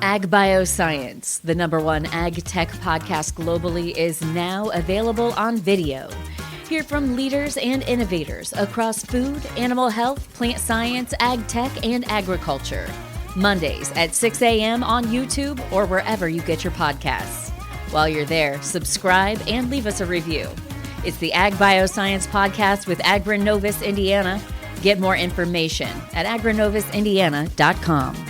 Ag Bioscience, the #1 ag tech podcast globally, is now available on video. Hear from leaders and innovators across food, animal health, plant science, ag tech, and agriculture. Mondays at 6 a.m. on YouTube or wherever you get your podcasts. While you're there, subscribe and leave us a review. It's the Ag Bioscience Podcast with Agronovis Indiana. Get more information at agronovisindiana.com.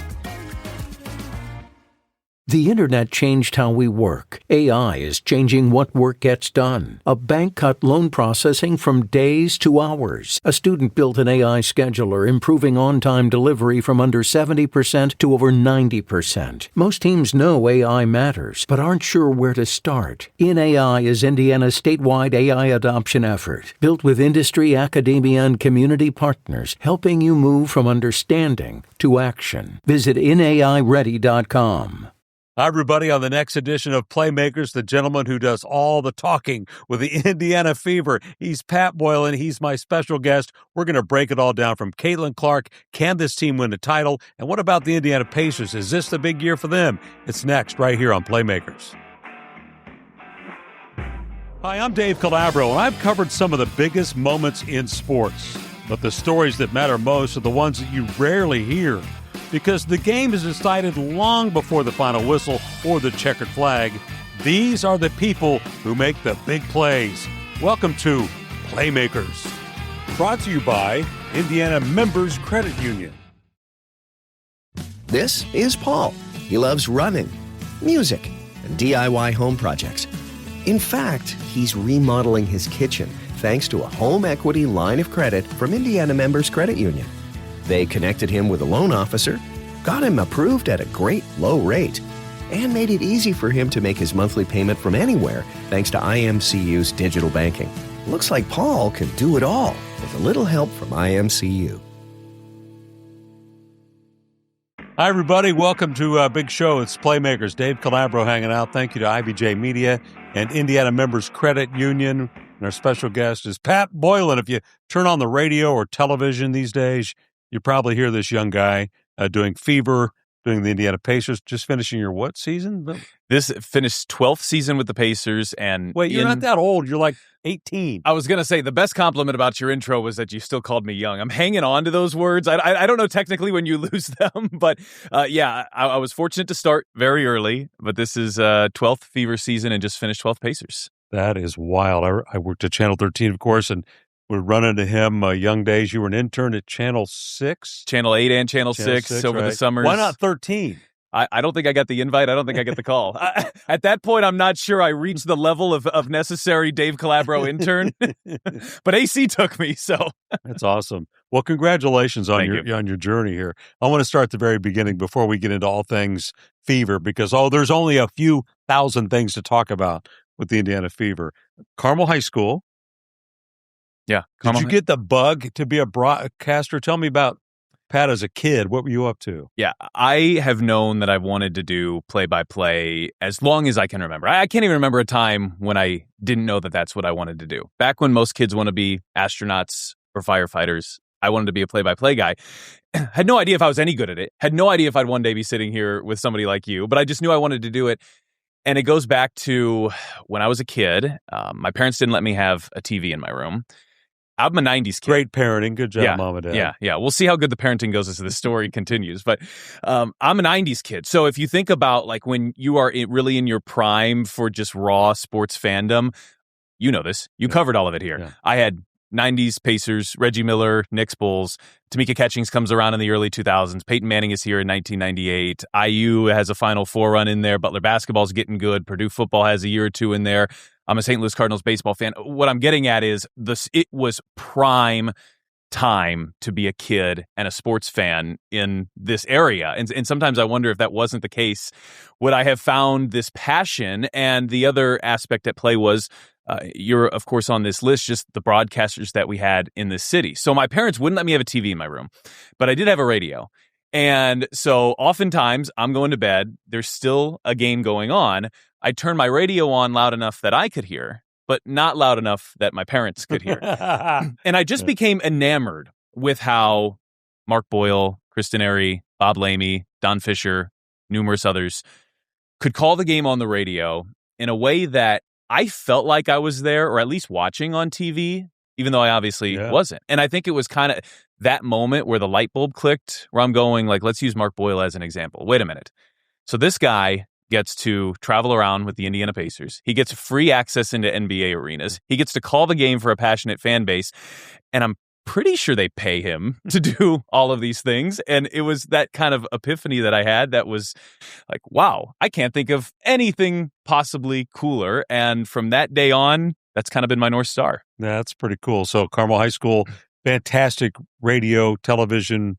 The internet changed how we work. AI is changing what work gets done. A bank cut loan processing from days to hours. A student built an AI scheduler, improving on-time delivery from under 70% to over 90%. Most teams know AI matters, but aren't sure where to start. InAI is Indiana's statewide AI adoption effort, built with industry, academia, and community partners, helping you move from understanding to action. Visit inaiready.com. Hi, everybody. On the next edition of Playmakers, the gentleman who does all the talking with the Indiana Fever. He's Pat Boylan. He's my special guest. We're going to break it all down from Caitlin Clark. Can this team win the title? And what about the Indiana Pacers? Is this the big year for them? It's next right here on Playmakers. Hi, I'm Dave Calabro, and I've covered some of the biggest moments in sports. But the stories that matter most are the ones that you rarely hear, because the game is decided long before the final whistle or the checkered flag. These are the people who make the big plays. Welcome to Playmakers. Brought to you by Indiana Members Credit Union. This is Paul. He loves running, music, and DIY home projects. In fact, he's remodeling his kitchen thanks to a home equity line of credit from Indiana Members Credit Union. They connected him with a loan officer, got him approved at a great low rate, and made it easy for him to make his monthly payment from anywhere thanks to IMCU's digital banking. Looks like Paul can do it all with a little help from IMCU. Hi, everybody. Welcome to a big show. It's Playmakers. Dave Calabro hanging out. Thank you to IBJ Media and Indiana Members Credit Union. And our special guest is Pat Boylan. If you turn on the radio or television these days, you probably hear this young guy doing Fever, doing the Indiana Pacers, just finishing your what season? This finished 12th season with the Pacers. And wait, you're not that old. You're like 18. I was going to say, the best compliment about your intro was that you still called me young. I'm hanging on to those words. I don't know technically when you lose them, but I was fortunate to start very early, but this is 12th Fever season and just finished 12th Pacers. That is wild. I worked at Channel 13, of course, and would run into him young days. You were an intern at Channel 6? Channel 8 and Channel 6 over the summers. Why not 13? I don't think I got the invite. I don't think I got the call. At that point, I'm not sure I reached the level of necessary Dave Calabro intern. But AC took me, so. That's awesome. Well, congratulations on your journey here. I want to start at the very beginning before we get into all things Fever, because, there's only a few thousand things to talk about with the Indiana Fever. Carmel High School. Yeah. Did you get the bug to be a broadcaster? Tell me about Pat as a kid. What were you up to? Yeah, I have known that I've wanted to do play-by-play as long as I can remember. I can't even remember a time when I didn't know that that's what I wanted to do. Back when most kids want to be astronauts or firefighters, I wanted to be a play-by-play guy. Had no idea if I was any good at it. Had no idea if I'd one day be sitting here with somebody like you, but I just knew I wanted to do it. And it goes back to when I was a kid. My parents didn't let me have a TV in my room. I'm a 90s kid. Great parenting. Good job, Mom and Dad. Yeah. We'll see how good the parenting goes as the story continues. But I'm a 90s kid. So if you think about like when you are really in your prime for just raw sports fandom, you know this. You covered all of it here. Yeah. I had 90s Pacers, Reggie Miller, Knicks, Bulls. Tamika Catchings comes around in the early 2000s. Peyton Manning is here in 1998. IU has a Final Four run in there. Butler basketball's getting good. Purdue football has a year or two in there. I'm a St. Louis Cardinals baseball fan. What I'm getting at is it was prime time to be a kid and a sports fan in this area. And sometimes I wonder if that wasn't the case, would I have found this passion? And the other aspect at play was you're, of course, on this list, just the broadcasters that we had in this city. So my parents wouldn't let me have a TV in my room, but I did have a radio. And so oftentimes I'm going to bed. There's still a game going on. I turn my radio on loud enough that I could hear, but not loud enough that my parents could hear. And I just became enamored with how Mark Boyle, Chris Denari, Bob Lamey, Don Fisher, numerous others, could call the game on the radio in a way that I felt like I was there, or at least watching on TV, even though I obviously wasn't. And I think it was kind of that moment where the light bulb clicked, where I'm going, like, let's use Mark Boyle as an example. Wait a minute. So this guy gets to travel around with the Indiana Pacers. He gets free access into NBA arenas. He gets to call the game for a passionate fan base. And I'm pretty sure they pay him to do all of these things. And it was that kind of epiphany that I had that was like, wow, I can't think of anything possibly cooler. And from that day on, that's kind of been my North Star. That's pretty cool. So Carmel High School, fantastic radio, television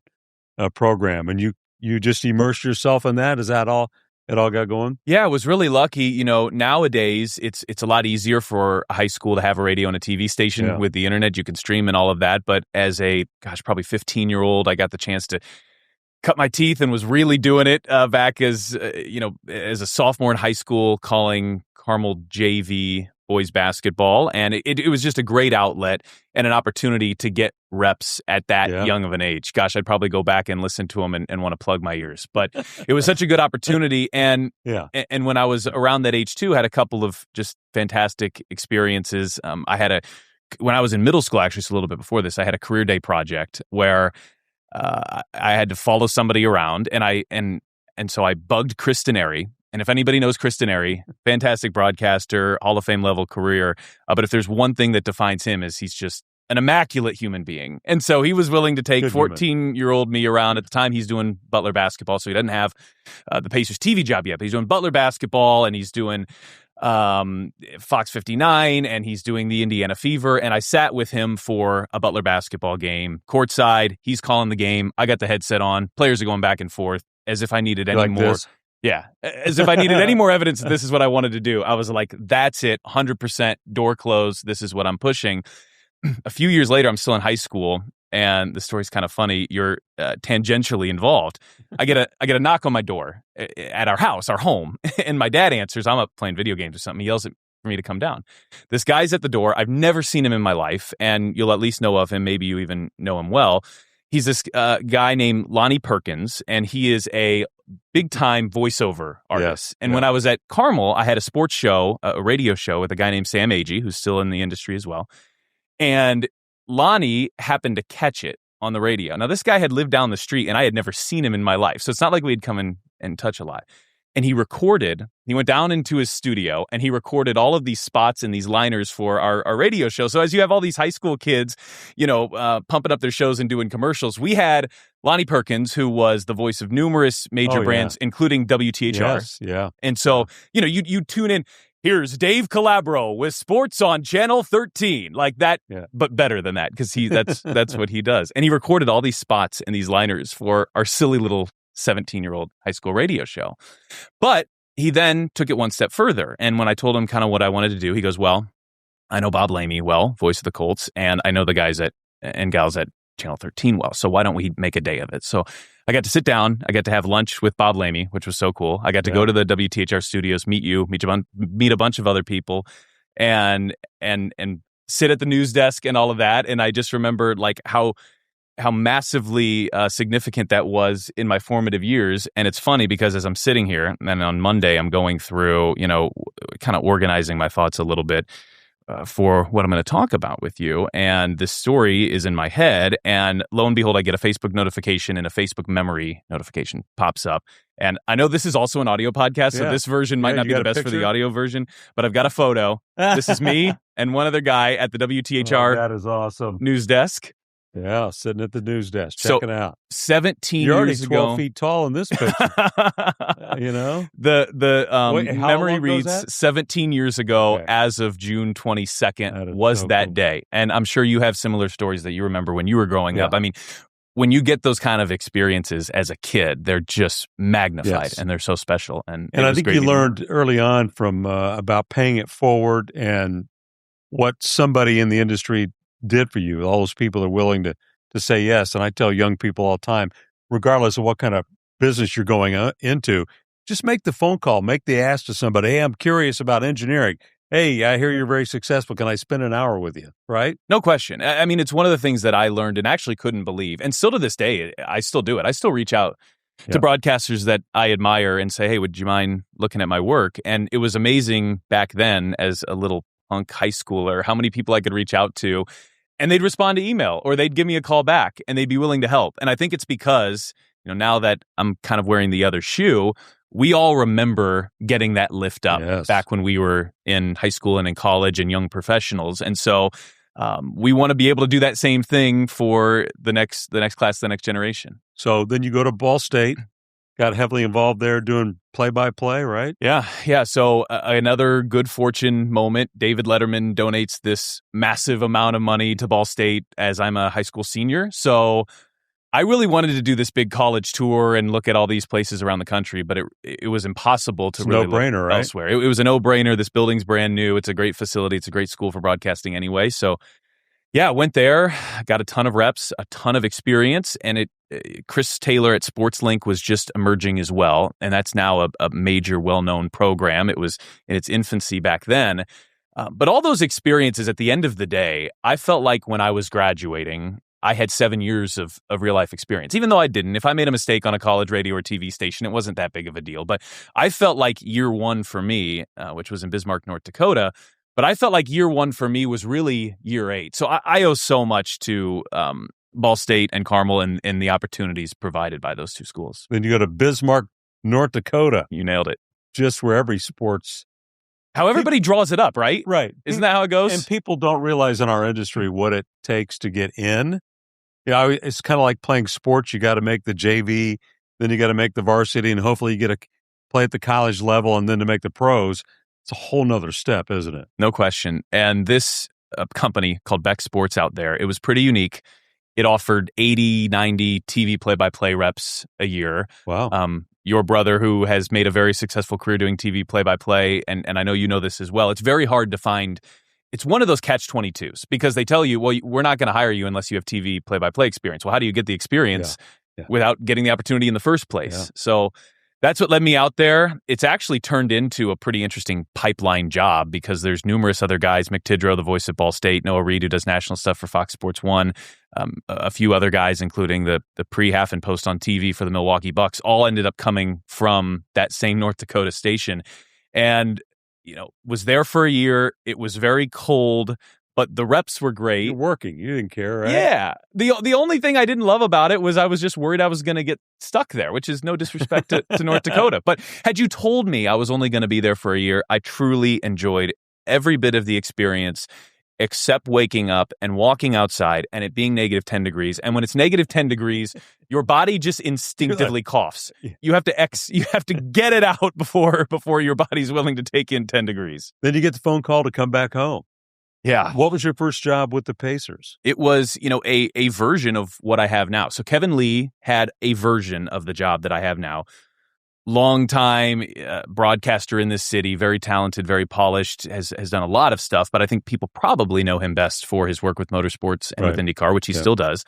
program. And you just immersed yourself in that? Is that all? It all got going? Yeah, I was really lucky. You know, nowadays it's a lot easier for a high school to have a radio and a TV station with the internet. You can stream and all of that. But as a, probably 15-year-old, I got the chance to cut my teeth and was really doing it back as, as a sophomore in high school, calling Carmel JV boys basketball. And it was just a great outlet and an opportunity to get reps at that young of an age. Gosh, I'd probably go back and listen to them and want to plug my ears. But it was such a good opportunity. And when I was around that age too, had a couple of just fantastic experiences. When I was in middle school, actually, so a little bit before this, I had a career day project where I had to follow somebody around, and so I bugged Chris Denari. And if anybody knows Chris Denari, fantastic broadcaster, Hall of Fame level career. But if there's one thing that defines him, is he's just an immaculate human being. And so he was willing to take 14-year-old me around. At the time, he's doing Butler basketball, so he doesn't have the Pacers TV job yet. But he's doing Butler basketball, and he's doing Fox 59, and he's doing the Indiana Fever. And I sat with him for a Butler basketball game, courtside. He's calling the game. I got the headset on. Players are going back and forth as if I needed any more. This? Yeah, as if I needed any more evidence that this is what I wanted to do. I was like, that's it, 100%, door closed. This is what I'm pushing. A few years later, I'm still in high school, and the story's kind of funny. You're tangentially involved. I get a knock on my door at our house, our home, and my dad answers. I'm up playing video games or something. He yells for me to come down. This guy's at the door. I've never seen him in my life, and you'll at least know of him. Maybe you even know him well. He's this guy named Lonnie Perkins, and he is a big-time voiceover artist. And when I was at Carmel, I had a sports show, a radio show with a guy named Sam Agee, who's still in the industry as well. And Lonnie happened to catch it on the radio. Now, this guy had lived down the street, and I had never seen him in my life. So it's not like we'd come in and touch a lot. And he went down into his studio, and he recorded all of these spots and these liners for our radio show. So as you have all these high school kids, pumping up their shows and doing commercials, we had Lonnie Perkins, who was the voice of numerous major brands, including WTHR. Yes, yeah. And so, you tune in. Here's Dave Calabro with sports on Channel 13, like that, but better than that, because that's what he does. And he recorded all these spots and these liners for our silly little 17-year-old high school radio show. But he then took it one step further. And when I told him kind of what I wanted to do, he goes, well, I know Bob Lamey well, voice of the Colts, and I know the guys and gals at Channel 13 well. So why don't we make a day of it? So I got to sit down. I got to have lunch with Bob Lamey, which was so cool. I got to go to the WTHR studios, meet a bunch of other people, and sit at the news desk and all of that. And I just remember like how massively significant that was in my formative years. And it's funny because as I'm sitting here, and on Monday, I'm going through, kind of organizing my thoughts a little bit for what I'm going to talk about with you. And this story is in my head. And lo and behold, I get a Facebook notification, and a Facebook memory notification pops up. And I know this is also an audio podcast, so this version might not be the best for the audio version, but I've got a photo. This is me and one other guy at the WTHR that is awesome. news desk. Yeah, sitting at the news desk, checking out. 17 You're years already 12 ago, feet tall in this picture. The how memory long ago was reads that? 17 years ago, as of June 22nd, was that cool. day. And I'm sure you have similar stories that you remember when you were growing up. I mean, when you get those kind of experiences as a kid, they're just magnified and they're so special. And I think you learned early on from about paying it forward and what somebody in the industry did for you. All those people are willing to say yes. And I tell young people all the time, regardless of what kind of business you're going into, just make the phone call, make the ask to somebody. Hey, I'm curious about engineering. Hey, I hear you're very successful. Can I spend an hour with you? Right? No question. I mean, it's one of the things that I learned and actually couldn't believe. And still to this day, I still do it. I still reach out to broadcasters that I admire and say, hey, would you mind looking at my work? And it was amazing back then as a little punk high schooler, how many people I could reach out to, and they'd respond to email or they'd give me a call back and they'd be willing to help. And I think it's because, now that I'm kind of wearing the other shoe, we all remember getting that lift up back when we were in high school and in college and young professionals. And so we want to be able to do that same thing for the next class, the next generation. So then you go to Ball State, got heavily involved there doing play-by-play, right? Yeah. So another good fortune moment. David Letterman donates this massive amount of money to Ball State as I'm a high school senior. So I really wanted to do this big college tour and look at all these places around the country, but it was impossible to really no-brainer, look elsewhere. It was a no-brainer. This building's brand new. It's a great facility. It's a great school for broadcasting anyway. So yeah, went there, got a ton of reps, a ton of experience, and Chris Taylor at SportsLink was just emerging as well, and that's now a major, well-known program. It was in its infancy back then. But all those experiences, at the end of the day, I felt like when I was graduating, I had 7 years of real-life experience, even though I didn't. If I made a mistake on a college radio or TV station, it wasn't that big of a deal. But I felt like year one for me, which was in Bismarck, North Dakota, but I felt like year one for me was really year 8. So I owe so much to Ball State and Carmel and the opportunities provided by those two schools. Then you go to Bismarck, North Dakota. You nailed it. Just where every sports... How everybody draws it up, right? Right. Isn't that how it goes? And people don't realize in our industry what it takes to get in. It's kind of like playing sports. You got to make the JV, then you got to make the varsity, and hopefully you get to play at the college level and then to make the pros. It's a whole nother step, isn't it? No question. And this company called Beck Sports out there, it was pretty unique. It offered 80, 90 TV play-by-play reps a year. Wow. Your brother, who has made a very successful career doing TV play-by-play, and I know you know this as well, it's very hard to find. It's one of those catch-22s because they tell you, well, we're not going to hire you unless you have TV play-by-play experience. Well, how do you get the experience without getting the opportunity in the first place? Yeah. So that's what led me out there. It's actually turned into a pretty interesting pipeline job because there's numerous other guys, Mick Tidrow, the voice at Ball State, Noah Reed, who does national stuff for Fox Sports 1, a few other guys, including the pre, half, and post on TV for the Milwaukee Bucks, all ended up coming from that same North Dakota station. And was there for a year. It was very cold, but the reps were great. You're working. You didn't care, right? Yeah. The only thing I didn't love about it was I was just worried I was going to get stuck there, which is no disrespect to North Dakota. But had you told me I was only going to be there for a year, I truly enjoyed every bit of the experience except waking up and walking outside and it being negative 10 degrees. And when it's negative 10 degrees, your body just instinctively coughs. You have to get it out before your body's willing to take in 10 degrees. Then you get the phone call to come back home. Yeah. What was your first job with the Pacers? It was, a version of what I have now. So Kevin Lee had a version of the job that I have now. Long-time broadcaster in this city, very talented, very polished, has done a lot of stuff, but I think people probably know him best for his work with motorsports and with IndyCar, which he still does.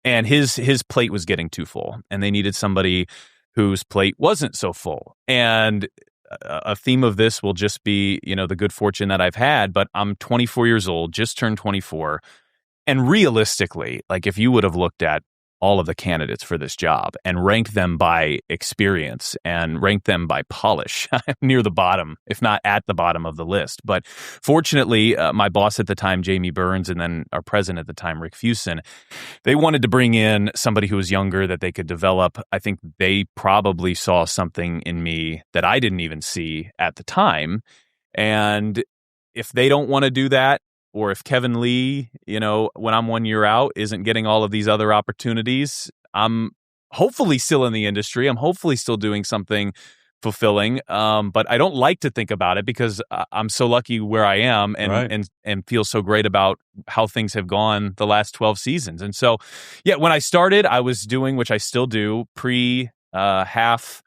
And his plate was getting too full, and they needed somebody whose plate wasn't so full. And a theme of this will just be, the good fortune that I've had, but I'm 24 years old, just turned 24. And realistically, like if you would have looked at all of the candidates for this job and rank them by experience and rank them by polish, I'm near the bottom, if not at the bottom of the list. But fortunately, my boss at the time, Jamie Burns, and then our president at the time, Rick Fuson, they wanted to bring in somebody who was younger that they could develop. I think they probably saw something in me that I didn't even see at the time. And if they don't want to do that, or if Kevin Lee, when I'm 1 year out, isn't getting all of these other opportunities, I'm hopefully still in the industry. I'm hopefully still doing something fulfilling. But I don't like to think about it because I'm so lucky where I am and feel so great about how things have gone the last 12 seasons. And so, when I started, I was doing, which I still do, half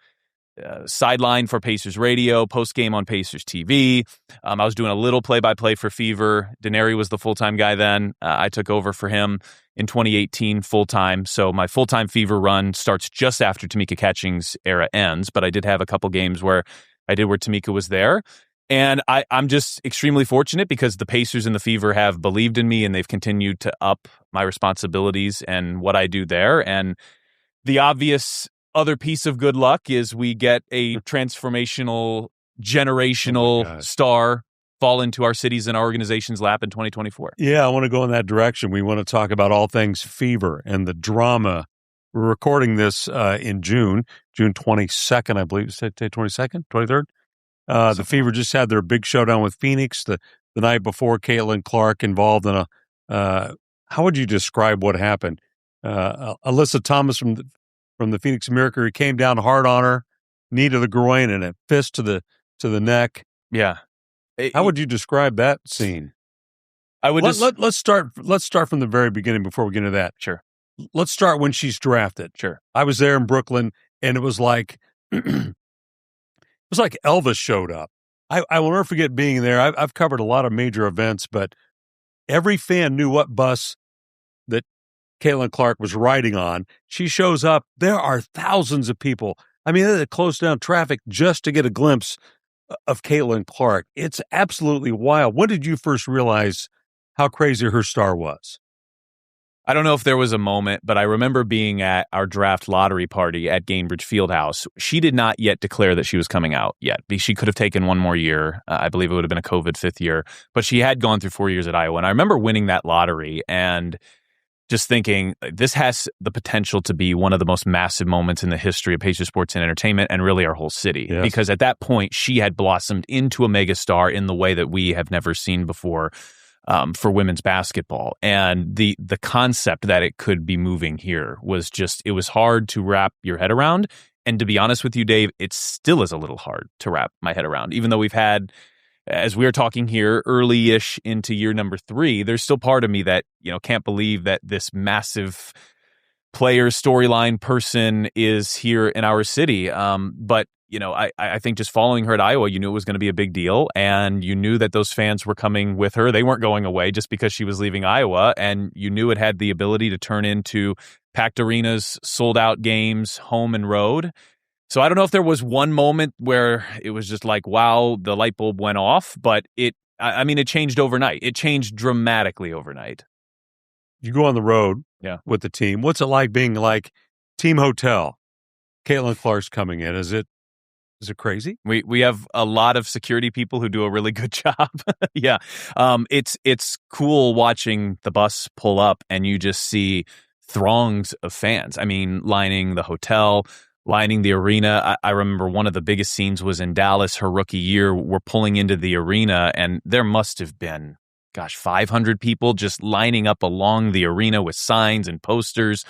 sideline for Pacers Radio, post-game on Pacers TV. I was doing a little play-by-play for Fever. Denari was the full-time guy then. I took over for him in 2018 full-time. So my full-time Fever run starts just after Tamika Catching's era ends, but I did have a couple games where Tamika was there. And I'm just extremely fortunate because the Pacers and the Fever have believed in me and they've continued to up my responsibilities and what I do there. And the obvious other piece of good luck is we get a transformational, generational star fall into our cities and our organization's lap in 2024. Yeah, I want to go in that direction. We want to talk about all things Fever and the drama. We're recording this in June 22nd, I believe. Is it 22nd, 23rd? The Fever just had their big showdown with Phoenix the night before. Caitlin Clark involved in how would you describe what happened? Alyssa Thomas from the Phoenix Mercury came down hard on her, knee to the groin and a fist to the neck. Yeah. How would you describe that scene? I would let's start from the very beginning before we get into that. Sure. Let's start when she's drafted. Sure. I was there in Brooklyn, and it was like it was like Elvis showed up. I will never forget being there. I've covered a lot of major events, but every fan knew what bus that Caitlin Clark was riding on. She shows up. There are thousands of people. I mean, they closed down traffic just to get a glimpse of Caitlin Clark. It's absolutely wild. When did you first realize how crazy her star was? I don't know if there was a moment, but I remember being at our draft lottery party at Gainbridge Fieldhouse. She did not yet declare that she was coming out yet. She could have taken one more year. I believe it would have been a COVID fifth year, but she had gone through 4 years at Iowa. And I remember winning that lottery and just thinking, this has the potential to be one of the most massive moments in the history of Pacers sports and entertainment and really our whole city. Yes. Because at that point, she had blossomed into a megastar in the way that we have never seen before for women's basketball. And the concept that it could be moving here was just, it was hard to wrap your head around. And to be honest with you, Dave, it still is a little hard to wrap my head around. Even though we've had, as we're talking here, early-ish into year number 3, there's still part of me that, can't believe that this massive player storyline person is here in our city. But, I think just following her at Iowa, you knew it was going to be a big deal, and you knew that those fans were coming with her. They weren't going away just because she was leaving Iowa, and you knew it had the ability to turn into packed arenas, sold-out games, home and road. So I don't know if there was one moment where it was just like, wow, the light bulb went off, but it changed overnight. It changed dramatically overnight. You go on the road with the team. What's it like being like team hotel? Caitlin Clark's coming in. Is it crazy? We have a lot of security people who do a really good job. Yeah. It's cool watching the bus pull up and you just see throngs of fans. I mean, lining the hotel, lining the arena. I remember one of the biggest scenes was in Dallas her rookie year. We're pulling into the arena and there must have been, 500 people just lining up along the arena with signs and posters.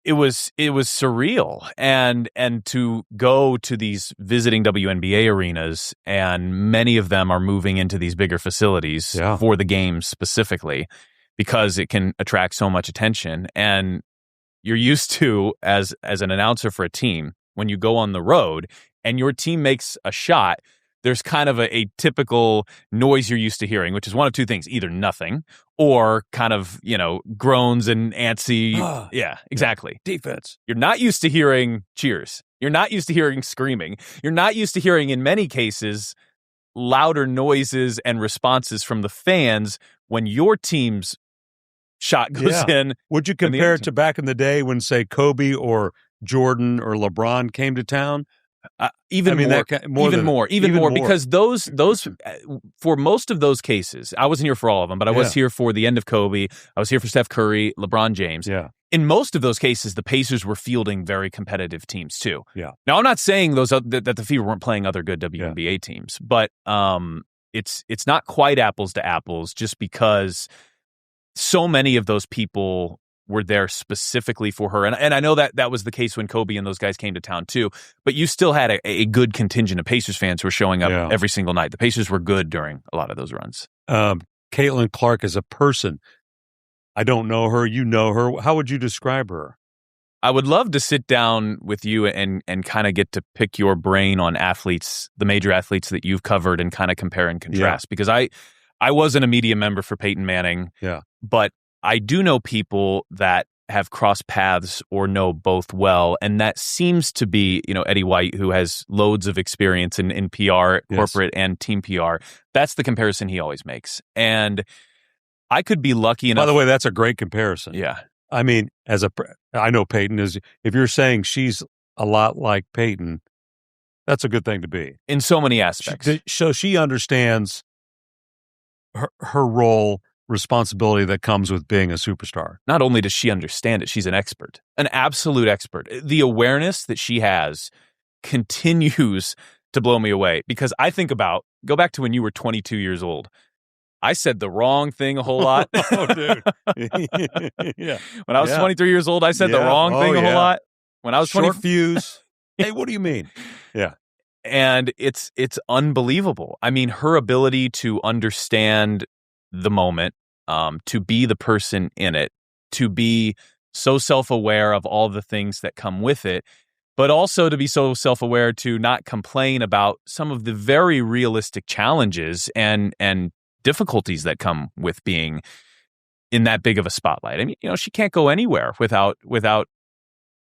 It was surreal. And to go to these visiting WNBA arenas, and many of them are moving into these bigger facilities for the games specifically because it can attract so much attention. And you're used to, as an announcer for a team, when you go on the road and your team makes a shot, there's kind of a typical noise you're used to hearing, which is one of two things, either nothing or kind of, groans and antsy. Yeah, exactly. Defense. You're not used to hearing cheers. You're not used to hearing screaming. You're not used to hearing, in many cases, louder noises and responses from the fans when your team's shot goes in. Would you compare it to back in the day when, say, Kobe or Jordan or LeBron came to town? Even more, because those for most of those cases, I wasn't here for all of them, but I was here for the end of Kobe. I was here for Steph Curry, LeBron James. Yeah. In most of those cases, the Pacers were fielding very competitive teams too. Yeah. Now, I'm not saying that the Fever weren't playing other good WNBA teams, but it's not quite apples to apples just because so many of those people were there specifically for her. And I know that was the case when Kobe and those guys came to town too, but you still had a good contingent of Pacers fans who were showing up every single night. The Pacers were good during a lot of those runs. Caitlin Clark as a person, I don't know her. You know her. How would you describe her? I would love to sit down with you and kind of get to pick your brain on athletes, the major athletes that you've covered, and kind of compare and contrast. Because I wasn't a media member for Peyton Manning, but I do know people that have crossed paths or know both well, and that seems to be, Eddie White, who has loads of experience in PR, corporate and team PR. That's the comparison he always makes. And I could be lucky enough. By the way, that's a great comparison. Yeah. I mean, I know Peyton is, if you're saying she's a lot like Peyton, that's a good thing to be. In so many aspects. So she understands her role, responsibility that comes with being a superstar. Not only does she understand it, she's an expert, an absolute expert. The awareness that she has continues to blow me away, because I think about, go back to when you were 22 years old. I said the wrong thing a whole lot. Oh, dude. Yeah. When I was 23 years old, I said the wrong thing a whole lot. When I was short fuse. Hey, what do you mean? Yeah. And it's unbelievable. I mean, her ability to understand the moment, to be the person in it, to be so self-aware of all the things that come with it, but also to be so self-aware to not complain about some of the very realistic challenges and difficulties that come with being in that big of a spotlight. I mean, she can't go anywhere without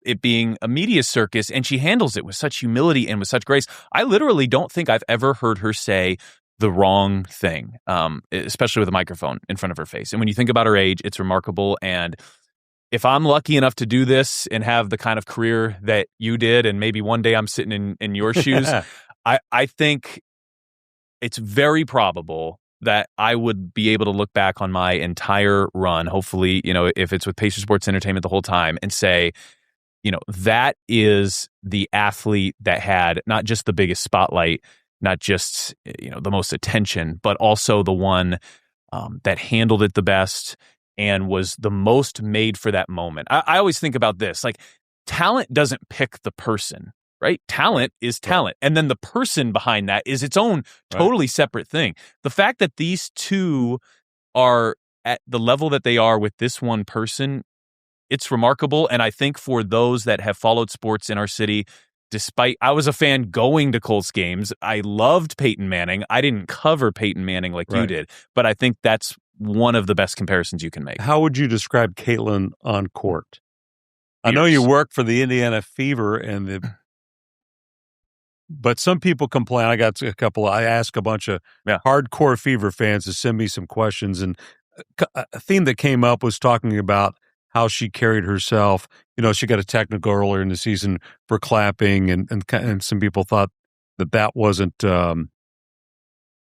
it being a media circus, and she handles it with such humility and with such grace. I literally don't think I've ever heard her say the wrong thing, especially with a microphone in front of her face. And when you think about her age, it's remarkable. And if I'm lucky enough to do this and have the kind of career that you did, and maybe one day I'm sitting in your shoes, I think it's very probable that I would be able to look back on my entire run, hopefully, if it's with Pacer Sports Entertainment the whole time, and say, that is the athlete that had not just the biggest spotlight, not just, the most attention, but also the one that handled it the best and was the most made for that moment. I always think about this, like, talent doesn't pick the person, right? Talent is talent. And then the person behind that is its own totally separate thing. The fact that these two are at the level that they are with this one person, it's remarkable. And I think for those that have followed sports in our city, despite I was a fan going to Colts games, I loved Peyton Manning. I didn't cover Peyton Manning like you did, but I think that's one of the best comparisons you can make. How would you describe Caitlin on court? I know you work for the Indiana Fever but some people complain. I asked a bunch of hardcore Fever fans to send me some questions, and a theme that came up was talking about how she carried herself. She got a technical earlier in the season for clapping, and some people thought that wasn't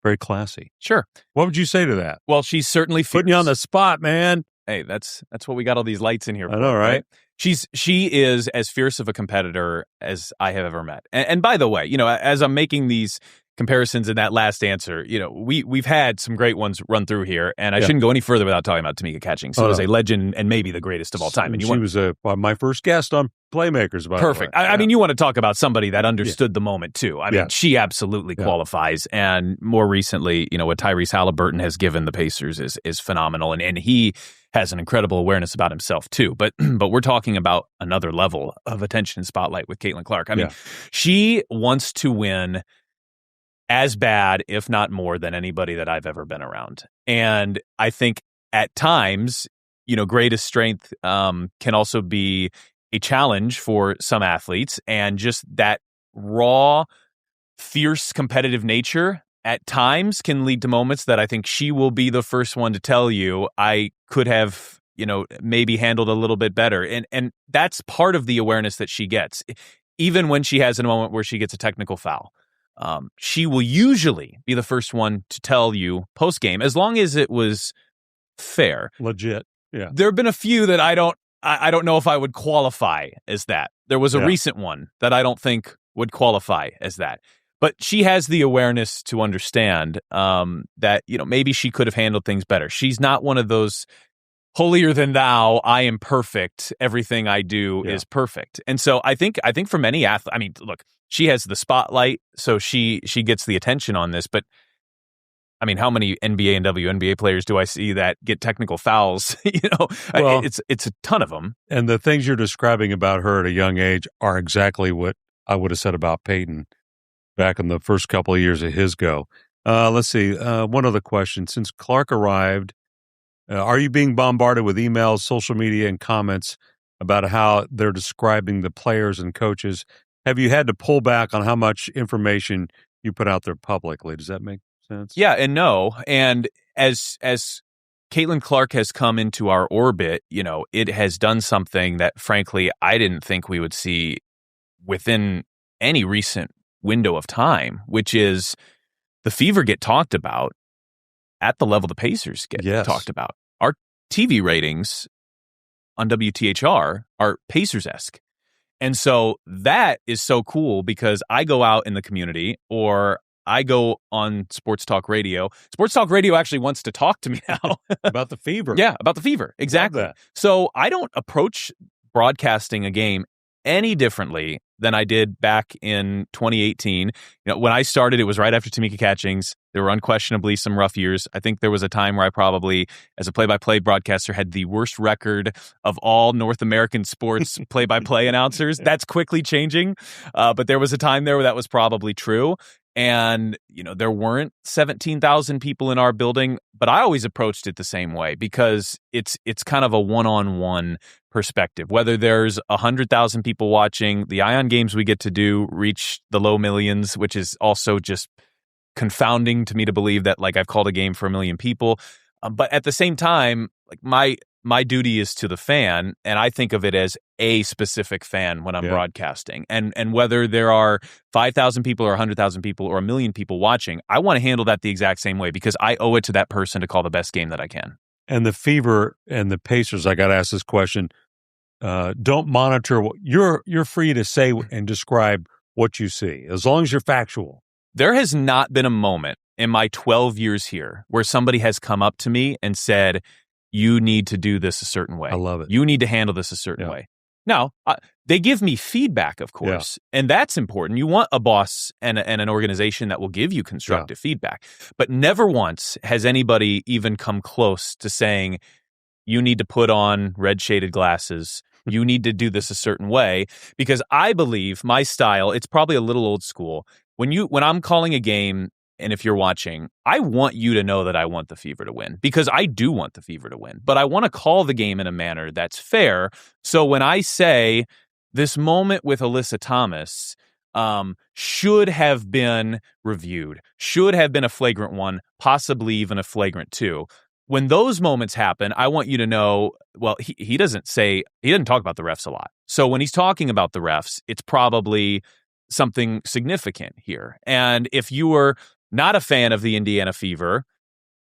very classy. Sure. What would you say to that? Well, she's certainly putting you on the spot, man. Hey, that's what we got all these lights in here for. I know, right? She is as fierce of a competitor as I have ever met. And by the way, as I'm making these comparisons in that last answer, we've had some great ones run through here, and I shouldn't go any further without talking about Tamika Catchings, who is a legend and maybe the greatest of all time. And she was my first guest on Playmakers. By perfect. The way. I mean, you want to talk about somebody that understood the moment too. I mean, she absolutely qualifies. And more recently, what Tyrese Haliburton has given the Pacers is phenomenal, and he has an incredible awareness about himself too. But we're talking about another level of attention and spotlight with Caitlin Clark. I mean, she wants to win as bad, if not more, than anybody that I've ever been around. And I think at times, greatest strength can also be a challenge for some athletes, and just that raw, fierce, competitive nature at times can lead to moments that I think she will be the first one to tell you, I could have, maybe handled a little bit better. And that's part of the awareness that she gets. Even when she has a moment where she gets a technical foul, she will usually be the first one to tell you post-game, as long as it was fair. Legit. Yeah. There have been a few that I don't know if I would qualify as that. There was a recent one that I don't think would qualify as that. But she has the awareness to understand that, maybe she could have handled things better. She's not one of those holier than thou, I am perfect, everything I do is perfect. And so I think for many athletes, I mean, look, she has the spotlight, so she gets the attention on this. But I mean, how many NBA and WNBA players do I see that get technical fouls? It's a ton of them. And the things you're describing about her at a young age are exactly what I would have said about Peyton back in the first couple of years of his go. Let's see. One other question. Since Clark arrived, are you being bombarded with emails, social media, and comments about how they're describing the players and coaches? Have you had to pull back on how much information you put out there publicly? Does that make sense? Yeah and no. And as Caitlin Clark has come into our orbit, it has done something that, frankly, I didn't think we would see within any recent window of time, which is the Fever get talked about at the level the Pacers get talked about. Our TV ratings on WTHR are Pacers-esque. And so that is so cool because I go out in the community or I go on Sports Talk Radio. Sports Talk Radio actually wants to talk to me now. About the Fever. Yeah, about the Fever. Exactly. So I don't approach broadcasting a game any differently than I did back in 2018. When I started, it was right after Tamika Catchings. There were unquestionably some rough years. I think there was a time where I probably, as a play-by-play broadcaster, had the worst record of all North American sports play-by-play announcers. That's quickly changing, but there was a time there where that was probably true. And, there weren't 17,000 people in our building, but I always approached it the same way because it's kind of a one-on-one perspective. Whether there's 100,000 people watching, the Ion games we get to do reach the low millions, which is also just confounding to me to believe that I've called a game for 1 million people. But at the same time, my duty is to the fan, and I think of it as a specific fan when I'm broadcasting. And whether there are 5,000 people or 100,000 people or 1 million people watching, I want to handle that the exact same way because I owe it to that person to call the best game that I can. And the Fever and the Pacers, I got to ask this question, don't monitor. You're free to say and describe what you see, as long as you're factual. There has not been a moment in my 12 years here where somebody has come up to me and said, you need to do this a certain way. I love it. You need to handle this a certain way. Now, they give me feedback, of course, and that's important. You want a boss and an organization that will give you constructive feedback. But never once has anybody even come close to saying, you need to put on red shaded glasses. You need to do this a certain way, because I believe my style, it's probably a little old school. When I'm calling a game, and if you're watching, I want you to know that I want the Fever to win, because I do want the Fever to win, but I want to call the game in a manner that's fair. So when I say this moment with Alyssa Thomas should have been reviewed, should have been a flagrant one, possibly even a flagrant two. When those moments happen, I want you to know, well, he doesn't talk about the refs a lot. So when he's talking about the refs, it's probably something significant here. And if you were not a fan of the Indiana Fever,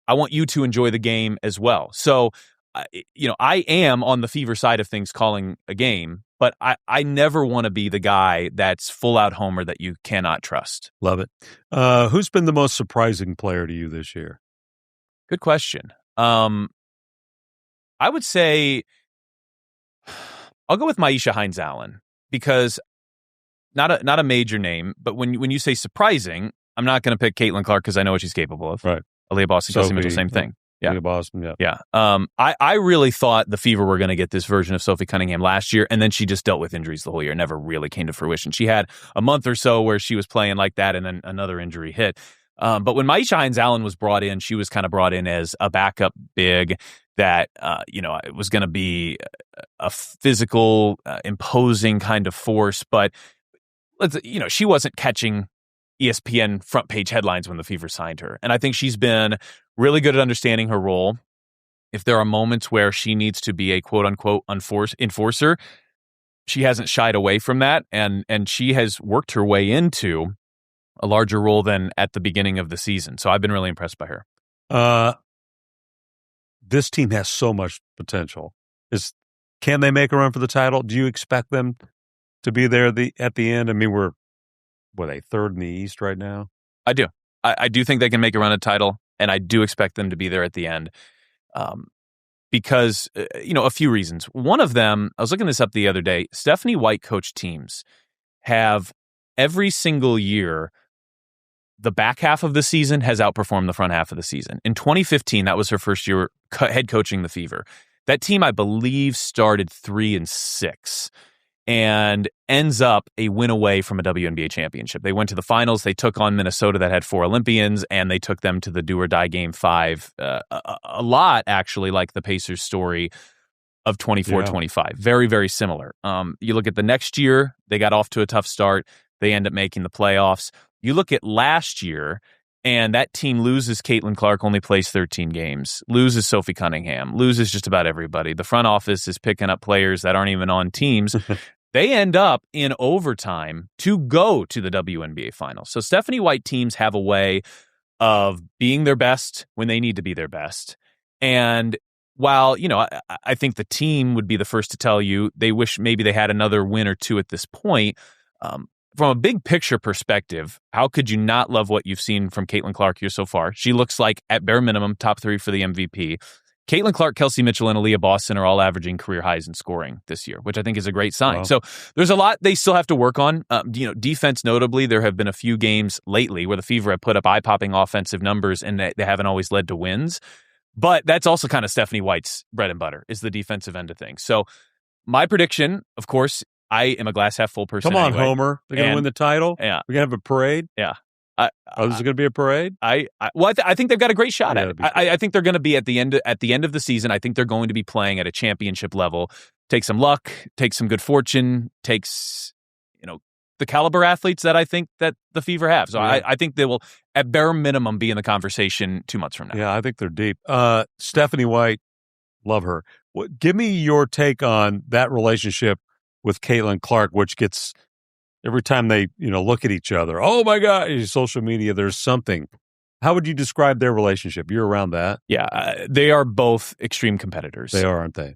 I want you to enjoy the game as well. So, I am on the Fever side of things calling a game, but I never want to be the guy that's full out homer that you cannot trust. Love it. Who's been the most surprising player to you this year? Good question. I would say I'll go with Myisha Hines-Allen, because not a major name, but when you say surprising, I'm not going to pick Caitlin Clark because I know what she's capable of. Right. Aaliyah Boston, Mitchell, same thing. Yeah. Aaliyah Boston, Yeah. I really thought the Fever were going to get this version of Sophie Cunningham last year, and then she just dealt with injuries the whole year. Never really came to fruition. She had a month or so where she was playing like that, and then another injury hit. But when Myisha Hines-Allen was brought in, she was kind of brought in as a backup big that, it was going to be a physical, imposing kind of force. But, she wasn't catching ESPN front page headlines when the Fever signed her. And I think she's been really good at understanding her role. If there are moments where she needs to be a quote unquote enforcer, she hasn't shied away from that. And she has worked her way into a larger role than at the beginning of the season. So I've been really impressed by her. This team has so much potential. Can they make a run for the title? Do you expect them to be there at the end? I mean, were they third in the East right now? I do. I do think they can make a run at title, and I do expect them to be there at the end. Because, a few reasons. One of them, I was looking this up the other day, Stephanie White coached teams have every single year, the back half of the season has outperformed the front half of the season. In 2015, that was her first year head coaching the Fever. That team, I believe, started 3-6 and ends up a win away from a WNBA championship. They went to the finals. They took on Minnesota that had 4 Olympians, and they took them to the do or die game 5. A lot, actually, like the Pacers story of 24-25. Very, very similar. You look at the next year, they got off to a tough start. They end up making the playoffs. You look at last year, And that team loses Caitlin Clark, only plays 13 games, loses Sophie Cunningham, loses just about everybody. The front office is picking up players that aren't even on teams. They end up in overtime to go to the WNBA finals. So Stephanie White teams have a way of being their best when they need to be their best. And while, I think the team would be the first to tell you they wish maybe they had another win or two at this point, from a big picture perspective, how could you not love what you've seen from Caitlin Clark here so far? She looks like, at bare minimum, top 3 for the MVP. Caitlin Clark, Kelsey Mitchell, and Aaliyah Boston are all averaging career highs in scoring this year, which I think is a great sign. Wow. So there's a lot they still have to work on. Defense notably, there have been a few games lately where the Fever have put up eye-popping offensive numbers, and they haven't always led to wins. But that's also kind of Stephanie White's bread and butter, is the defensive end of things. So my prediction, of course, I am a glass half full person. Come on, anyway. Homer. They're going to win the title? Yeah. We're going to have a parade? Yeah. Is it going to be a parade? I think they've got a great shot at it. I think they're going to be at the end of the season. I think they're going to be playing at a championship level. Take some luck, take some good fortune, takes the caliber athletes that I think that the Fever have. So I think they will, at bare minimum, be in the conversation 2 months from now. Yeah, I think they're deep. Stephanie White, love her. Give me your take on that relationship with Caitlin Clark, which gets every time they look at each other. Oh my God! Social media, there's something. How would you describe their relationship? You're around that. Yeah, they are both extreme competitors. They are, aren't they?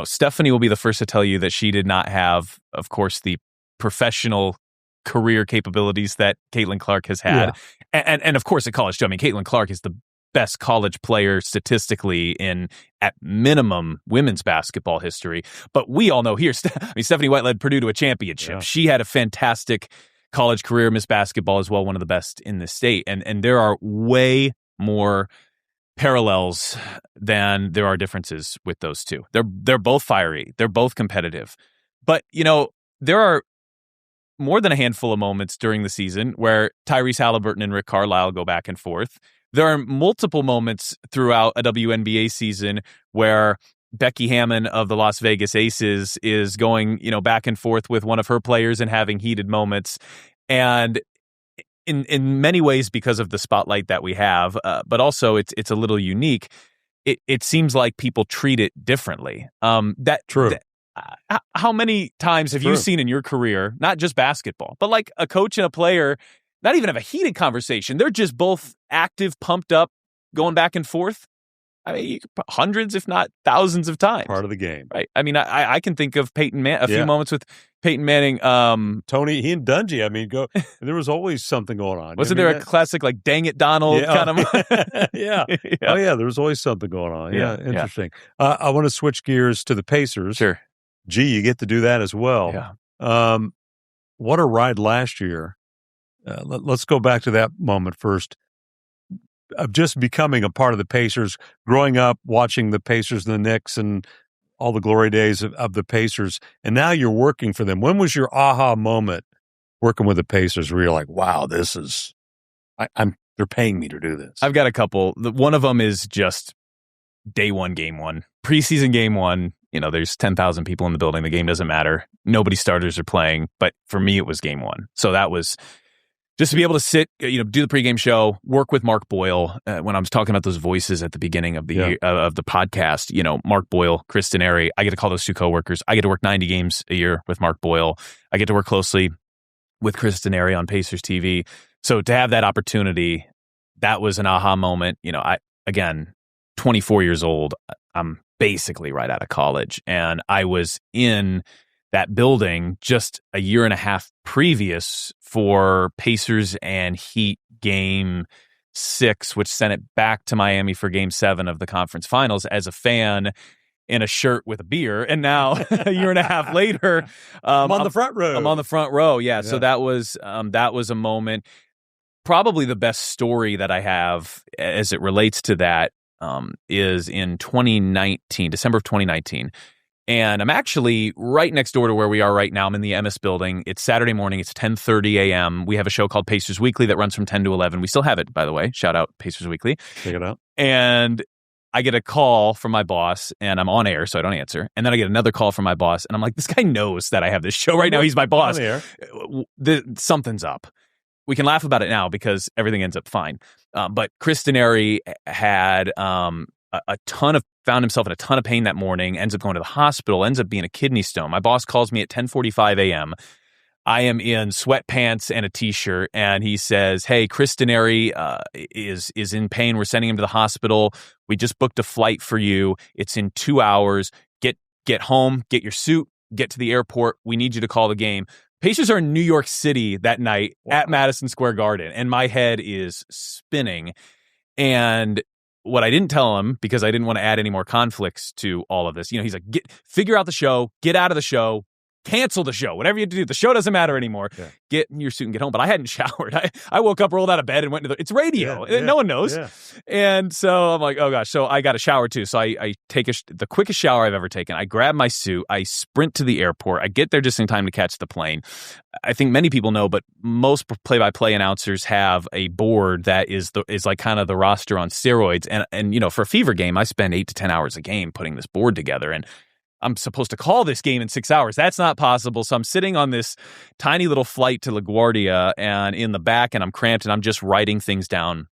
Stephanie will be the first to tell you that she did not have, of course, the professional career capabilities that Caitlin Clark has had, and of course at college too. I mean, Caitlin Clark is the best college player statistically in, at minimum, women's basketball history. But we all know here, Stephanie White led Purdue to a championship. Yeah. She had a fantastic college career, Miss Basketball as well, one of the best in the state. And there are way more parallels than there are differences with those two. They're both fiery. They're both competitive. But, there are more than a handful of moments during the season where Tyrese Haliburton and Rick Carlisle go back and forth. There are multiple moments throughout a WNBA season where Becky Hammon of the Las Vegas Aces is going, back and forth with one of her players and having heated moments. And in many ways, because of the spotlight that we have, but also it's a little unique. It seems like people treat it differently. True. How many times have you seen in your career, not just basketball, but like a coach and a player not even have a heated conversation? They're just both active, pumped up, going back and forth. I mean, hundreds, if not thousands of times. Part of the game. Right. I mean, I can think of few moments with Peyton Manning. Tony, he and Dungy, there was always something going on. Wasn't there a classic, like, dang it, Donald kind of? Yeah. Oh, yeah, there was always something going on. Yeah, interesting. I want to switch gears to the Pacers. Sure. Gee, you get to do that as well. Yeah. What a ride last year. Let's go back to that moment first. Of just becoming a part of the Pacers, growing up, watching the Pacers and the Knicks and all the glory days of the Pacers, and now you're working for them. When was your aha moment working with the Pacers where you're like, wow, this is, they're paying me to do this? I've got a couple. One of them is just day one, game one. Preseason game one, there's 10,000 people in the building. The game doesn't matter. Nobody starters are playing. But for me, it was game one. So that was just to be able to sit, do the pregame show, work with Mark Boyle. When I was talking about those voices at the beginning of the of the podcast, Mark Boyle, Chris Denari, I get to call those two coworkers. I get to work 90 games a year with Mark Boyle. I get to work closely with Chris Denari on Pacers TV. So to have that opportunity, that was an aha moment. 24 years old. I'm basically right out of college, and I was in that building just a year and a half previous for Pacers and Heat game 6, which sent it back to Miami for game 7 of the conference finals as a fan in a shirt with a beer. And now a year and a half later, I'm on the front row. I'm on the front row. Yeah. So that was a moment. Probably the best story that I have as it relates to that is in 2019, December of 2019. And I'm actually right next door to where we are right now. I'm in the Emmis building. It's Saturday morning. It's 10:30 a.m. We have a show called Pacers Weekly that runs from 10 to 11. We still have it, by the way. Shout out Pacers Weekly. Check it out. And I get a call from my boss, and I'm on air, so I don't answer. And then I get another call from my boss, and I'm like, this guy knows that I have this show right now. He's my boss. On air. Something's up. we can laugh about it now because everything ends up fine. But Chris Denari had found himself in a ton of pain that morning, ends up going to the hospital, ends up being a kidney stone. My boss calls me at 10:45 a.m. I am in sweatpants and a t-shirt, and he says, "Hey, Chris Denari is in pain. We're sending him to the hospital. We just booked a flight for you. It's in 2 hours. Get home, get your suit, get to the airport. We need you to call the game." Pacers are in New York City that night at Madison Square Garden, and my head is spinning. And what I didn't tell him, because I didn't want to add any more conflicts to all of this, he's like, figure out the show, get out of the show, cancel the show, whatever you have to do. The show doesn't matter anymore. Yeah. Get in your suit and get home. But I hadn't showered. I woke up, rolled out of bed, and went to it's radio. No one knows. Yeah. And so I'm like, oh gosh. So I got a shower too. So I take the quickest shower I've ever taken. I grab my suit. I sprint to the airport. I get there just in time to catch the plane. I think many people know, but most play-by-play announcers have a board that is like kind of the roster on steroids. And for a Fever game, I spend 8 to 10 hours a game putting this board together. And I'm supposed to call this game in 6 hours. That's not possible. So I'm sitting on this tiny little flight to LaGuardia and in the back, and I'm cramped, and I'm just writing things down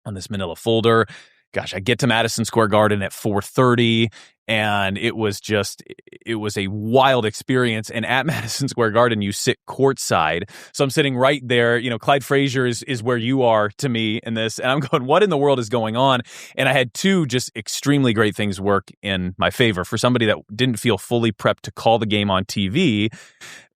on this manila folder. Gosh, I get to Madison Square Garden at 4:30, and it was a wild experience. And at Madison Square Garden, you sit courtside. So I'm sitting right there. Clyde Frazier is where you are to me in this. And I'm going, what in the world is going on? And I had two just extremely great things work in my favor. For somebody that didn't feel fully prepped to call the game on TV,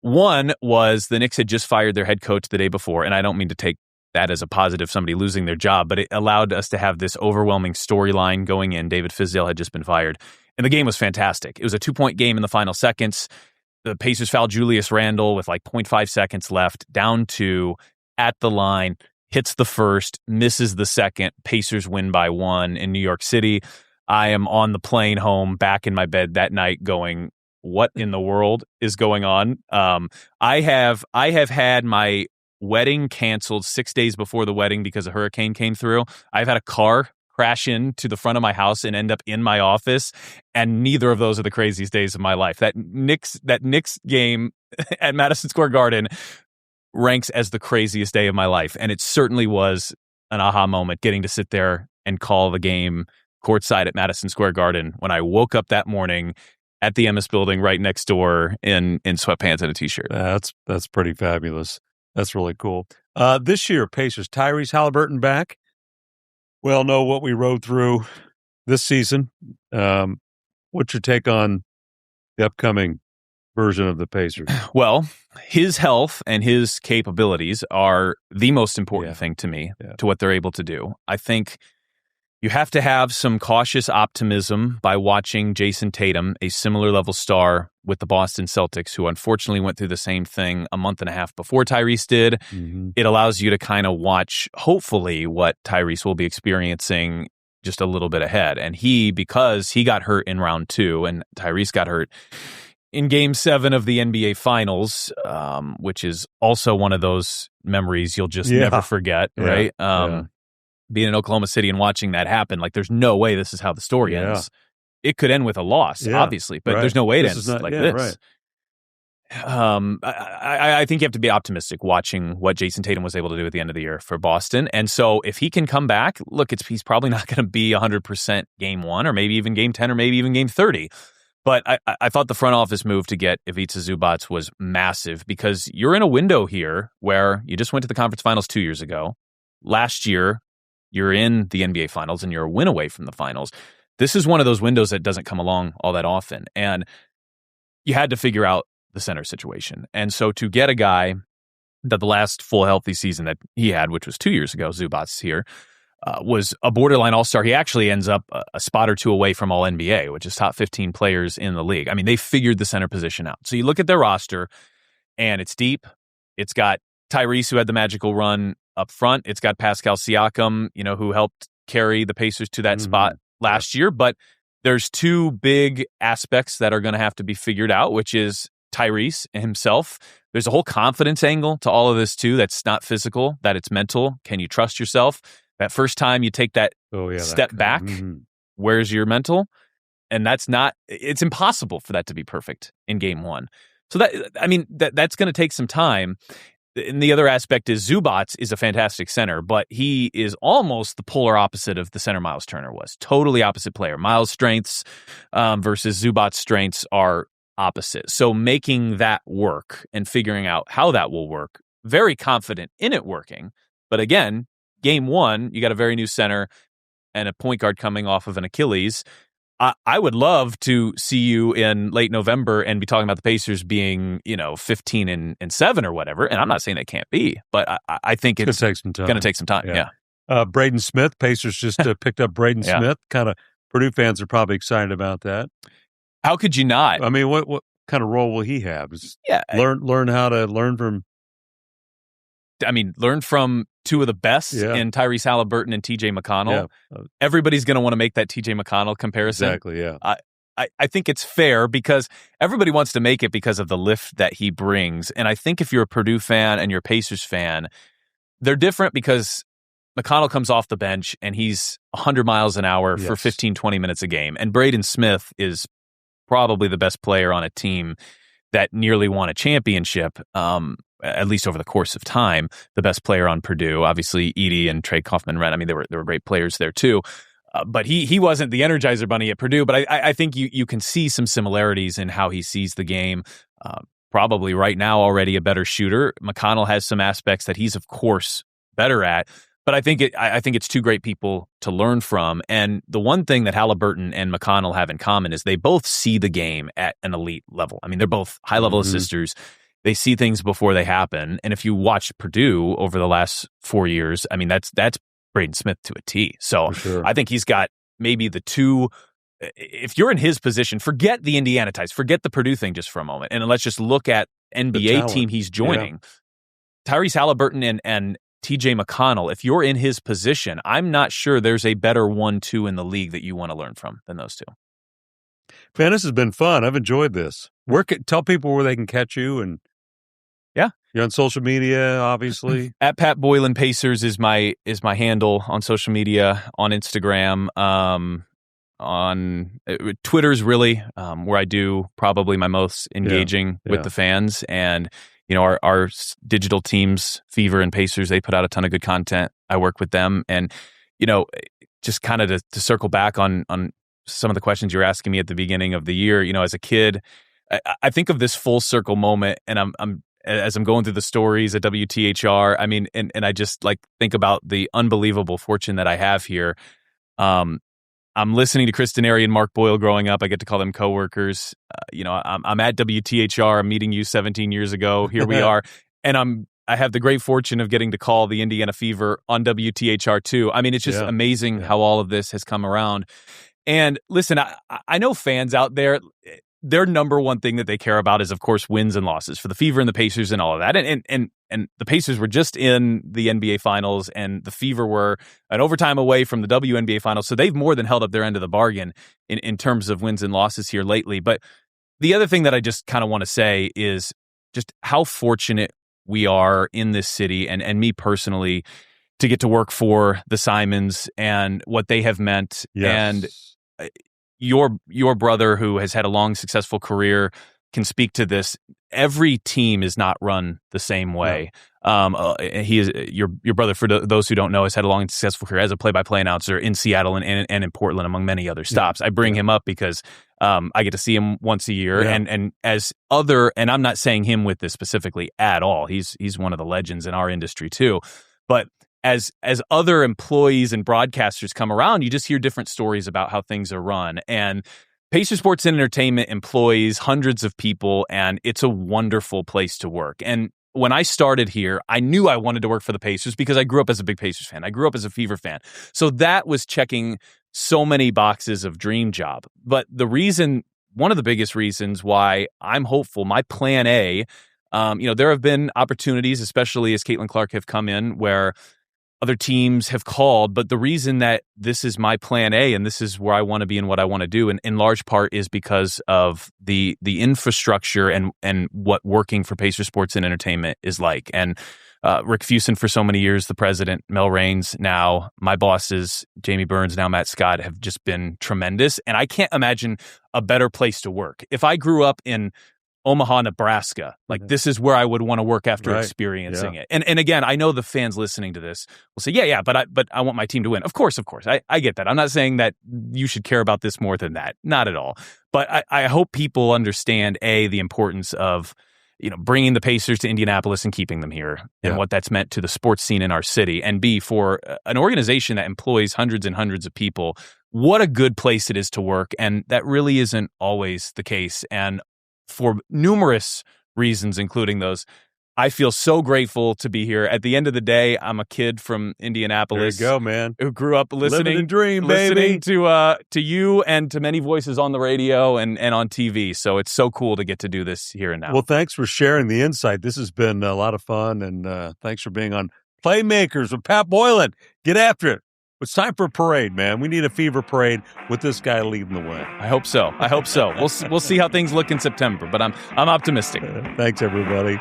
one was the Knicks had just fired their head coach the day before. And I don't mean to take that as a positive, somebody losing their job, but it allowed us to have this overwhelming storyline going in. David Fizdale had just been fired. And the game was fantastic. It was a 2-point game in the final seconds. The Pacers fouled Julius Randle with like 0.5 seconds left, down 2, at the line, hits the first, misses the second. Pacers win by 1 in New York City. I am on the plane home, back in my bed that night going, what in the world is going on? I have had my wedding canceled 6 days before the wedding because a hurricane came through. I've had a car crash into the front of my house and end up in my office, and neither of those are the craziest days of my life. That Knicks game at Madison Square Garden ranks as the craziest day of my life, and it certainly was an aha moment getting to sit there and call the game courtside at Madison Square Garden when I woke up that morning at the Emmis Building right next door in sweatpants and a t-shirt. That's pretty fabulous. That's really cool. This year, Pacers, Tyrese Haliburton back. We all know what we rode through this season. What's your take on the upcoming version of the Pacers? Well, his health and his capabilities are the most important thing to me, to what they're able to do. I think you have to have some cautious optimism by watching Jason Tatum, a similar level star with the Boston Celtics, who unfortunately went through the same thing a month and a half before Tyrese did. Mm-hmm. It allows you to kind of watch, hopefully, what Tyrese will be experiencing just a little bit ahead. And because he got hurt in round 2 and Tyrese got hurt in Game 7 of the NBA Finals, which is also one of those memories you'll just never forget, right? Being in Oklahoma City and watching that happen, like there's no way this is how the story ends. It could end with a loss, obviously, but there's no way it ends like this. Right. I think you have to be optimistic watching what Jason Tatum was able to do at the end of the year for Boston. And so if he can come back, look, he's probably not going to be 100% Game 1 or maybe even Game 10 or maybe even Game 30. But I thought the front office move to get Ivica Zubac was massive because you're in a window here where you just went to the conference finals 2 years ago. Last year, you're in the NBA Finals and you're a win away from the finals. This is one of those windows that doesn't come along all that often. And you had to figure out the center situation. And so to get a guy that the last full healthy season that he had, which was 2 years ago, Zubac here, was a borderline all-star. He actually ends up a spot or two away from All-NBA, which is top 15 players in the league. I mean, they figured the center position out. So you look at their roster, and it's deep. It's got Tyrese, who had the magical run up front. It's got Pascal Siakam, who helped carry the Pacers to that spot last year. But there's two big aspects that are going to have to be figured out, which is Tyrese himself. There's a whole confidence angle to all of this, too, that's not physical, that it's mental. Can you trust yourself? That first time you take that step back, where's your mental? And it's impossible for that to be perfect in Game 1. So that's going to take some time. And the other aspect is Zubac is a fantastic center, but he is almost the polar opposite of the center Miles Turner was. Totally opposite player. Miles' strengths versus Zubac's strengths are opposite. So making that work and figuring out how that will work, very confident in it working. But again, game one, you got a very new center and a point guard coming off of an Achilles. I would love to see you in late November and be talking about the Pacers being, 15-7 or whatever. And I'm not saying they can't be, but I think it's going to take some time. Yeah. Braden Smith, Pacers just picked up Braden Smith. Kind of Purdue fans are probably excited about that. How could you not? I mean, what kind of role will he have? Learn how to learn from. Learn from two of the best in Tyrese Haliburton and T.J. McConnell. Yeah. Everybody's going to want to make that T.J. McConnell comparison. Exactly, yeah. I think it's fair because everybody wants to make it because of the lift that he brings. And I think if you're a Purdue fan and you're a Pacers fan, they're different because McConnell comes off the bench and he's 100 miles an hour for 15, 20 minutes a game. And Braden Smith is probably the best player on a team that nearly won a championship, at least over the course of time. The best player on Purdue, obviously Edie and Trey Kaufman-Renn. I mean, there were great players there too. But he wasn't the Energizer Bunny at Purdue. But I think you can see some similarities in how he sees the game. Probably right now already a better shooter. McConnell has some aspects that he's of course better at. But I think it's two great people to learn from. And the one thing that Haliburton and McConnell have in common is they both see the game at an elite level. I mean, they're both high-level assisters. They see things before they happen. And if you watch Purdue over the last 4 years, I mean, that's Braden Smith to a T. So sure. I think he's got maybe the two. If you're in his position, forget the Indiana ties, forget the Purdue thing just for a moment. And let's just look at NBA team he's joining. Yeah. Tyrese Haliburton and T.J. McConnell, if you're in his position, I'm not sure there's a better 1-2 in the league that you want to learn from than those two. Man, this has been fun. I've enjoyed this. Tell people where they can catch you. And you're on social media, obviously. At Pat Boylan Pacers is my handle on social media, on Instagram, on Twitter's really where I do probably my most engaging with the fans. And our digital teams, Fever and Pacers, they put out a ton of good content. I work with them. And, just kind of to circle back on some of the questions you were asking me at the beginning of the year, as a kid, I think of this full circle moment, and I'm as I'm going through the stories at WTHR, I mean, and I just think about the unbelievable fortune that I have here. I'm listening to Chris Denari and Mark Boyle growing up. I get to call them coworkers. I'm at WTHR. I'm meeting you 17 years ago. Here we are. And I have the great fortune of getting to call the Indiana Fever on WTHR too. I mean, it's just amazing how all of this has come around. And listen, I know fans out there, their number one thing that they care about is, of course, wins and losses for the Fever and the Pacers and all of that. And the Pacers were just in the NBA Finals, and the Fever were an overtime away from the WNBA Finals. So they've more than held up their end of the bargain in terms of wins and losses here lately. But the other thing that I just kind of want to say is just how fortunate we are in this city, and me personally, to get to work for the Simons and what they have meant. Yes. And your brother, who has had a long, successful career, can speak to this. Every team is not run the same way. No. He is your brother, for those who don't know, has had a long and successful career as a play-by-play announcer in Seattle and in Portland, among many other stops. I bring him up because I get to see him once a year, and I'm not saying him with this specifically at all. He's one of the legends in our industry too, but as other employees and broadcasters come around, you just hear different stories about how things are run. And Pacer Sports and Entertainment employs hundreds of people, and it's a wonderful place to work. And when I started here, I knew I wanted to work for the Pacers because I grew up as a big Pacers fan. I grew up as a Fever fan. So that was checking so many boxes of dream job. But one of the biggest reasons why I'm hopeful, my plan A, there have been opportunities, especially as Caitlin Clark have come in, where other teams have called, but the reason that this is my plan A and this is where I want to be and what I want to do, and in large part, is because of the infrastructure and what working for Pacer Sports and Entertainment is like. And Rick Fuson for so many years, the president, Mel Raines now, my bosses, Jamie Burns, now Matt Scott, have just been tremendous. And I can't imagine a better place to work. If I grew up in Omaha, Nebraska. Like, this is where I would want to work after experiencing it. And again, I know the fans listening to this will say, but I want my team to win. Of course. I get that. I'm not saying that you should care about this more than that. Not at all. But I hope people understand, A, the importance of, bringing the Pacers to Indianapolis and keeping them here and what that's meant to the sports scene in our city. And B, for an organization that employs hundreds and hundreds of people, what a good place it is to work. And that really isn't always the case. And for numerous reasons, including those, I feel so grateful to be here. At the end of the day, I'm a kid from Indianapolis. There you go, man. Who grew up listening to you and to many voices on the radio and on TV. So it's so cool to get to do this here and now. Well, thanks for sharing the insight. This has been a lot of fun, and thanks for being on Playmakers with Pat Boylan. Get after it. It's time for a parade, man. We need a fever parade with this guy leading the way. I hope so. We'll see how things look in September, but I'm optimistic. Thanks, everybody.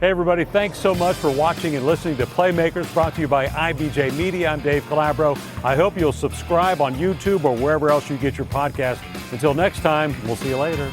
Hey, everybody, thanks so much for watching and listening to Playmakers, brought to you by IBJ Media. I'm Dave Calabro. I hope you'll subscribe on YouTube or wherever else you get your podcast. Until next time, we'll see you later.